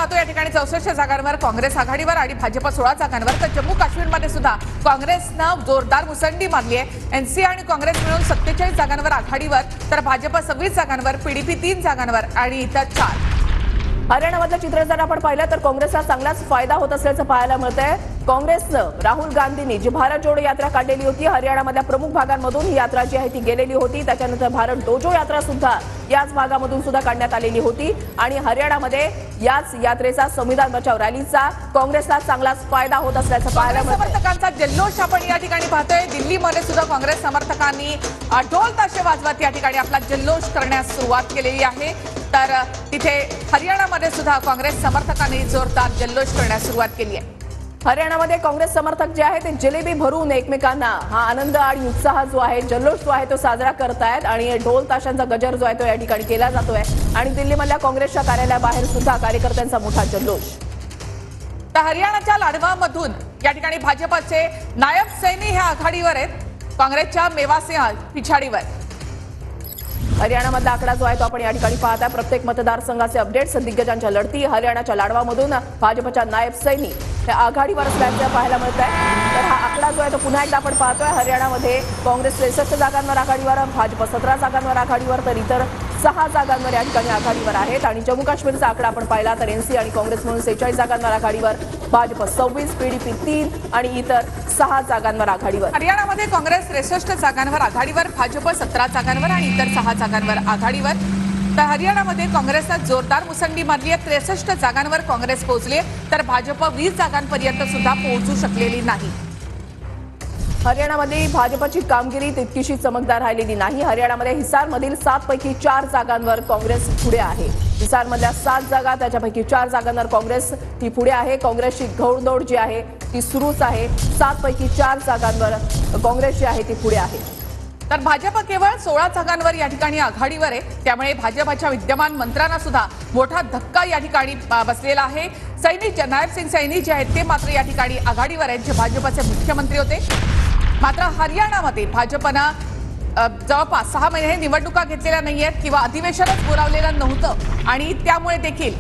पाहतो या ठिकाणी 64 जागांवर काँग्रेस आघाडीवर आणि भाजप 16 जागांवर, तर जम्मू काश्मीरमध्ये सुद्धा काँग्रेसनं जोरदार मुसंडी मारली आहे। एनसी आणि काँग्रेस मिळून 47 जागांवर आघाडीवर, तर भाजप 26 जागांवर, पीडीपी 3 जागांवर आणि इतर 4। हरियाणामधलं चित्र जर आपण पाहिलं तर काँग्रेसला चांगलाच फायदा होत असल्याचं पाहायला मिळतंय। काँग्रेसनं राहुल गांधींनी जी भारत जोडो यात्रा काढलेली होती, हरियाणामधल्या प्रमुख भागांमधून ही यात्रा जी आहे ती गेलेली होती। त्याच्यानंतर भारत डोजो यात्रा सुद्धा याच भागामधून सुद्धा काढण्यात आलेली होती आणि हरियाणामध्ये याच यात्रेचा संविधान बचाव रॅलीचा काँग्रेसला चांगलाच फायदा होत असल्याचं पाहायला मिळतंय। समर्थकांचा जल्लोष आपण या ठिकाणी पाहतोय। दिल्लीमध्ये सुद्धा काँग्रेस समर्थकांनी ढोल ताशे वाजवत या ठिकाणी आपला जल्लोष करण्यास सुरुवात केलेली आहे, तर तिथे हरियाणामध्ये सुद्धा काँग्रेस समर्थकांनी जोरदार जल्लोष करण्यास सुरुवात केली आहे। हरियाणामध्ये काँग्रेस समर्थक जे आहेत ते जिलेबी भरून एकमेकांना हा आनंद आणि उत्साह जो आहे, जल्लोष जो आहे तो साजरा करतायत आणि ढोल ताशांचा गजर जो आहे तो या ठिकाणी केला जातोय आणि दिल्लीमधल्या काँग्रेसच्या कार्यालयाबाहेर सुद्धा कार्यकर्त्यांचा मोठा जल्लोष। तर हरियाणाच्या लाडवामधून या ठिकाणी भाजपचे नायब सैनी हे आघाडीवर आहेत, काँग्रेसच्या मेवासिंह पिछाडीवर। हरियाणामधला आकडा जो आहे तो आपण या ठिकाणी पाहताय। प्रत्येक मतदारसंघाचे अपडेट्स, दिग्गजांच्या लढती। हरियाणाच्या लाडवामधून भाजपच्या नायब सैनी हे आघाडीवर असल्याचं पाहायला मिळत आहे। तर हा आकडा जो आहे तो पुन्हा एकदा आपण पाहतोय। हरियाणामध्ये काँग्रेस 63 जागांवर आघाडीवर, भाजप 17 जागांवर आघाडीवर, तर इतर 6 जागांवर या ठिकाणी आघाडीवर आहेत। आणि जम्मू काश्मीरचा आकडा आपण पाहिला तर एनसी आणि काँग्रेस म्हणून 46 जागांवर आघाडीवर, भाजप 26, पीडीपी 3 आणि इतर 6 जागांवर आघाडीवर। हरियाणामध्ये काँग्रेस 63 जागांवर आघाडीवर, भाजप 17 जागांवर आणि इतर 6 जागांवर आघाडीवर। तर हरियाणामध्ये काँग्रेसनं जोरदार मुसंडी मारली आहे। 63 जागांवर काँग्रेस पोहोचली, तर भाजप 20 जागांपर्यंत सुद्धा पोहोचू शकलेली नाही। हरियाणामध्ये भाजपची कामगिरी तितकीशी चमकदार राहिलेली नाही। हरियाणामध्ये हिसारमधील 7 पैकी 4 जागांवर काँग्रेस पुढे आहे। हिसारमधल्या 7 जागा, त्याच्यापैकी 4 जागांवर काँग्रेस ही पुढे आहे। काँग्रेसची घोडदौड जी आहे ती सुरूच आहे। 7 पैकी 4 जागांवर काँग्रेस जी आहे ती पुढे आहे। तर भाजप केवळ 16 जागांवर या ठिकाणी आघाडीवर आहे, त्यामुळे भाजपच्या विद्यमान मंत्र्यांना सुद्धा मोठा धक्का या ठिकाणी बसलेला आहे। नायब सिंग सैनी जे आहेत ते मात्र या ठिकाणी आघाडीवर आहेत, जे भाजपचे मुख्यमंत्री होते। मात्र हरियाणामध्ये भाजपनं जवळपास 6 महिने निवडणुका घेतलेल्या नाहीयेत किंवा अधिवेशनच बोलावलेलं नव्हतं आणि त्यामुळे देखील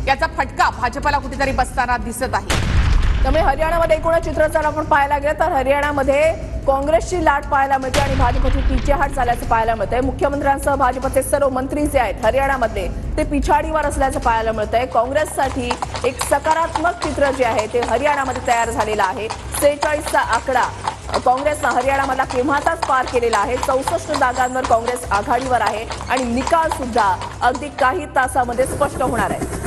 याचा फटका भाजपला कुठेतरी बसताना दिसत आहे। त्यामुळे हरियाणामध्ये एकूण चित्र जर आपण पाहायला गेलं तर हरियाणामध्ये काँग्रेसची लाट पाहायला मिळते आणि भाजपची पीछेहाट झाल्याचं पाहायला मिळतंय। मुख्यमंत्र्यांसह भाजपचे सर्व मंत्री जे आहेत हरियाणामधले ते पिछाडीवर असल्याचं पाहायला मिळतंय। काँग्रेससाठी एक सकारात्मक चित्र जे आहे ते हरियाणामध्ये तयार झालेलं आहे। 46चा आकडा काँग्रेसनं हरियाणामधला केव्हाचाच पार केलेला आहे। 64 जागांवर काँग्रेस आघाडीवर आहे आणि निकाल सुद्धा अगदी काही तासामध्ये स्पष्ट होणार आहे।